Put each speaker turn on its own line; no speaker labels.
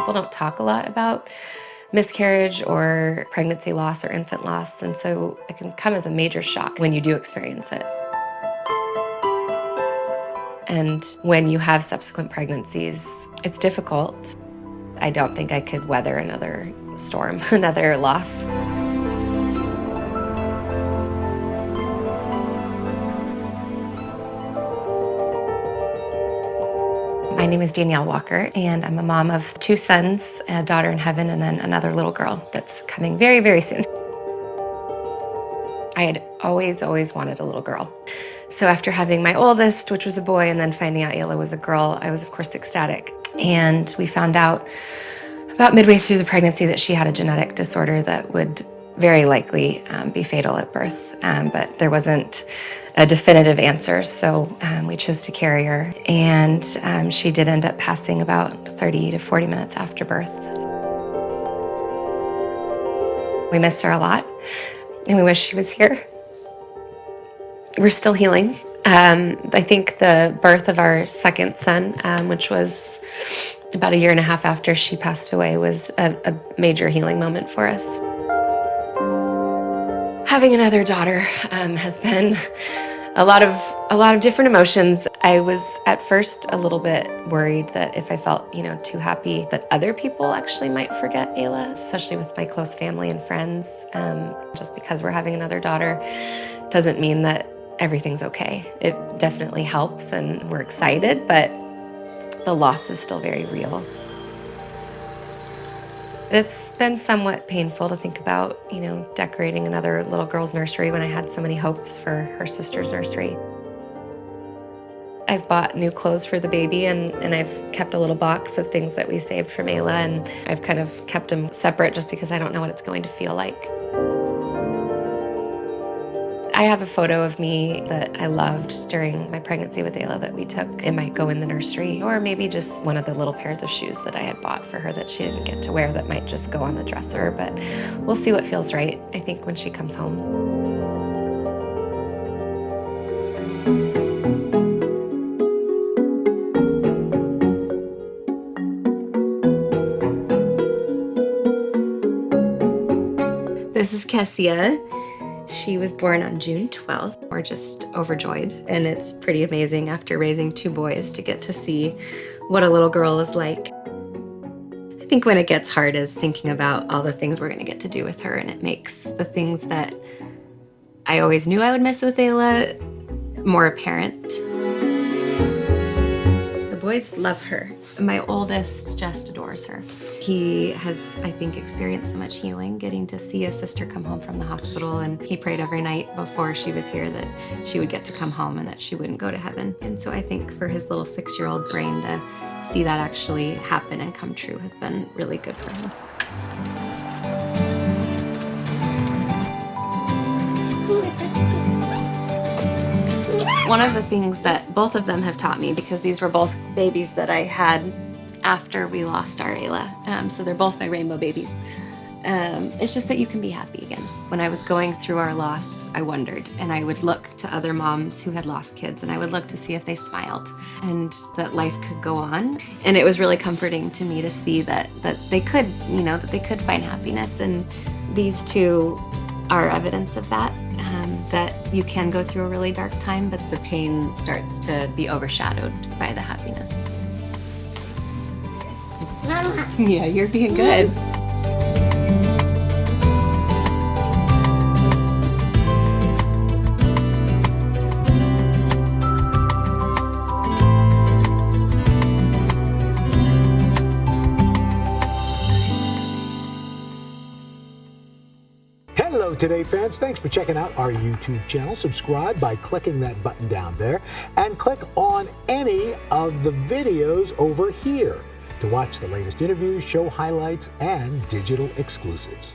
People don't talk a lot about miscarriage or pregnancy loss or infant loss, and so it can come as a major shock when you do experience it. And when you have subsequent pregnancies, it's difficult. I don't think I could weather another storm, another loss. My name is Danielle Walker, and I'm a mom of 2 sons, a daughter in heaven, and then another little girl that's coming very, very soon. I had always wanted a little girl. So after having my oldest, which was a boy, and then finding out Aila was a girl, I was of course ecstatic. And we found out about midway through the pregnancy that she had a genetic disorder that would very likely be fatal at birth, but there wasn't a definitive answer, so we chose to carry her, and she did end up passing about 30 to 40 minutes after birth. We miss her a lot, and we wish she was here. We're still healing. I think the birth of our second son, which was about 1.5 years after she passed away, was a major healing moment for us. Having another daughter has been a lot of different emotions. I was at first a little bit worried that if I felt, too happy, that other people actually might forget Aila, especially with my close family and friends. Just because we're having another daughter doesn't mean that everything's okay. It definitely helps, and we're excited, but the loss is still very real. It's been somewhat painful to think about, decorating another little girl's nursery when I had so many hopes for her sister's nursery. I've bought new clothes for the baby, and I've kept a little box of things that we saved from Aila, and I've kind of kept them separate just because I don't know what it's going to feel like. I have a photo of me that I loved during my pregnancy with Aila that we took. It might go in the nursery, or maybe just one of the little pairs of shoes that I had bought for her that she didn't get to wear that might just go on the dresser, but we'll see what feels right, I think, when she comes home. This is Kezia. She was born on June 12th. We're just overjoyed, and it's pretty amazing after raising 2 boys to get to see what a little girl is like. I think when it gets hard is thinking about all the things we're gonna get to do with her, and it makes the things that I always knew I would miss with Aila more apparent. The boys love her. My oldest just adores her. He has, I think, experienced so much healing getting to see a sister come home from the hospital, and he prayed every night before she was here that she would get to come home and that she wouldn't go to heaven. And so I think for his little 6-year-old brain to see that actually happen and come true has been really good for him. One of the things that both of them have taught me, because these were both babies that I had after we lost our Aila, so they're both my rainbow babies, it's just that you can be happy again. When I was going through our loss, I wondered, and I would look to other moms who had lost kids, and I would look to see if they smiled and that life could go on. And it was really comforting to me to see that they could, that they could find happiness, and these 2 are evidence of that. That you can go through a really dark time, but the pain starts to be overshadowed by the happiness. Mama. Yeah, you're being good.
Hello Today fans, thanks for checking out our YouTube channel. Subscribe by clicking that button down there, and click on any of the videos over here to watch the latest interviews, show highlights, and digital exclusives.